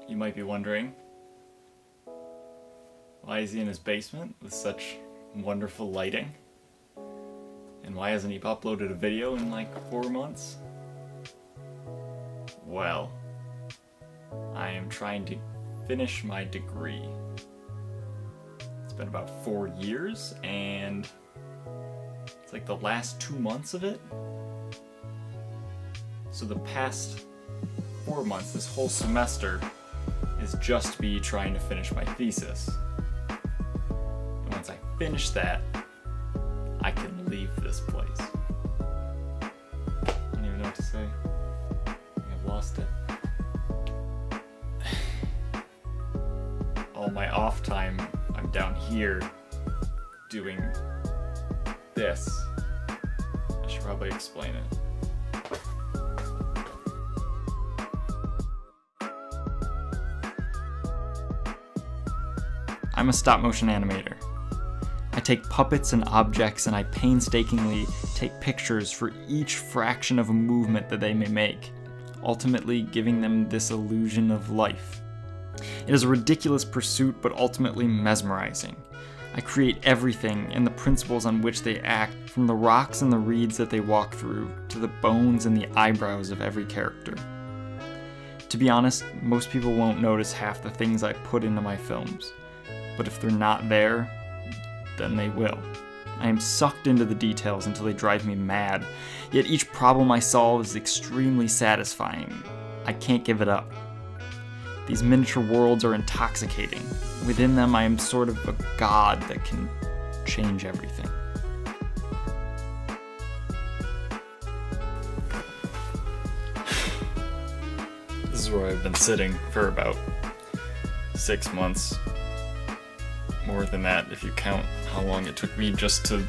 You might be wondering, why is he in his basement with such wonderful lighting? And why hasn't he uploaded a video in like 4 months? Well, I am trying to finish my degree. It's been about 4 years, and it's like the last 2 months of it. So the past 4 months, this whole semester, is just me trying to finish my thesis. And once I finish that, I can leave this place. I don't even know what to say. I think I've lost it. All my off time, I'm down here doing this. I should probably explain it. I'm a stop-motion animator. I take puppets and objects and I painstakingly take pictures for each fraction of a movement that they may make, ultimately giving them this illusion of life. It is a ridiculous pursuit, but ultimately mesmerizing. I create everything and the principles on which they act, from the rocks and the reeds that they walk through, to the bones and the eyebrows of every character. To be honest, most people won't notice half the things I put into my films. But if they're not there, then they will. I am sucked into the details until they drive me mad, yet each problem I solve is extremely satisfying. I can't give it up. These miniature worlds are intoxicating. Within them, I am sort of a god that can change everything. This is where I've been sitting for about 6 months. More than that, if you count how long it took me just to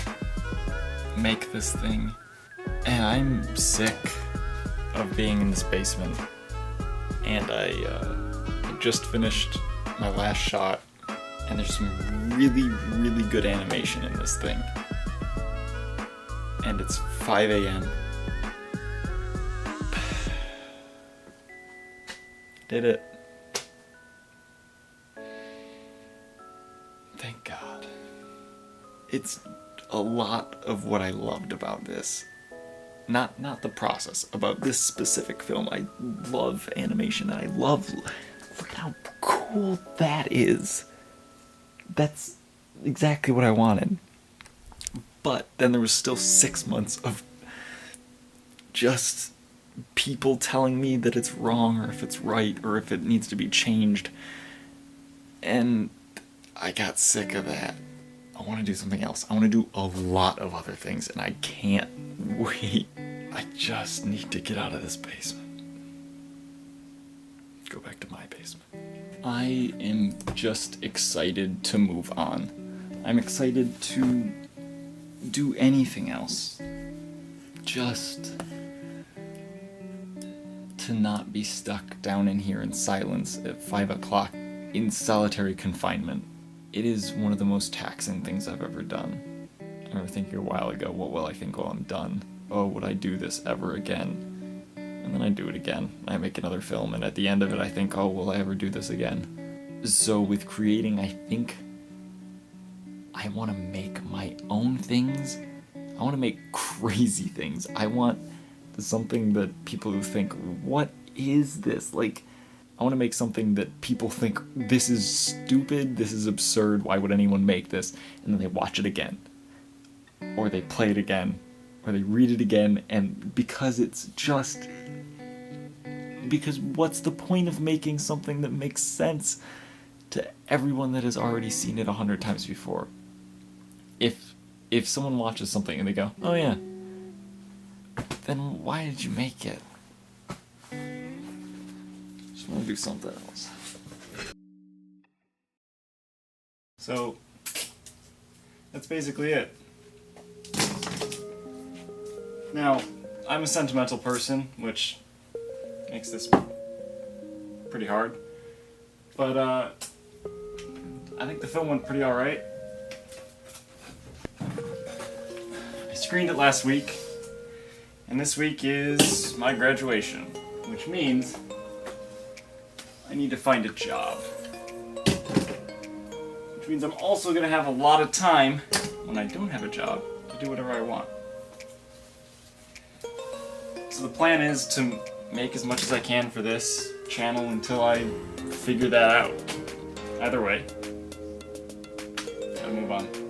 make this thing. And I'm sick of being in this basement. And I just finished my last shot, and there's some really, really good animation in this thing. And it's 5 a.m. Did it. Thank God. It's a lot of what I loved about this. Not the process, about this specific film. I love animation, and I love... Look at how cool that is. That's exactly what I wanted. But then there was still 6 months of just people telling me that it's wrong, or if it's right, or if it needs to be changed. And I got sick of that. I want to do something else. I want to do a lot of other things, and I can't wait. I just need to get out of this basement. Go back to my basement. I am just excited to move on. I'm excited to do anything else. Just to not be stuck down in here in silence at 5 o'clock in solitary confinement. It is one of the most taxing things I've ever done. I remember thinking a while ago, what will I think while I'm done? Oh, would I do this ever again? And then I do it again. I make another film, and at the end of it I think, oh, will I ever do this again? So with creating, I think I want to make my own things. I want to make crazy things. I want something that people who think, what is this? Like, I want to make something that people think, this is stupid, this is absurd, why would anyone make this? And then they watch it again. Or they play it again. Or they read it again, and because it's just... Because what's the point of making something that makes sense to everyone that has already seen it 100 times before? If someone watches something and they go, oh yeah, then why did you make it? Just want to do something else. So, that's basically it. Now, I'm a sentimental person, which makes this pretty hard. But, I think the film went pretty alright. I screened it last week, and this week is my graduation, which means I I need to find a job. Which means I'm also gonna have a lot of time when I don't have a job to do whatever I want. So the plan is to make as much as I can for this channel until I figure that out. Either way, gotta move on.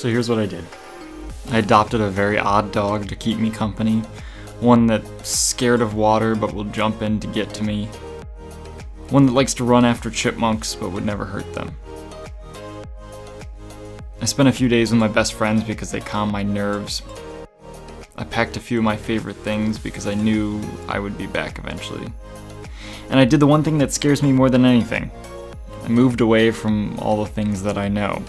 So here's what I did. I adopted a very odd dog to keep me company. One that's scared of water but will jump in to get to me. One that likes to run after chipmunks but would never hurt them. I spent a few days with my best friends because they calm my nerves. I packed a few of my favorite things because I knew I would be back eventually. And I did the one thing that scares me more than anything. I moved away from all the things that I know.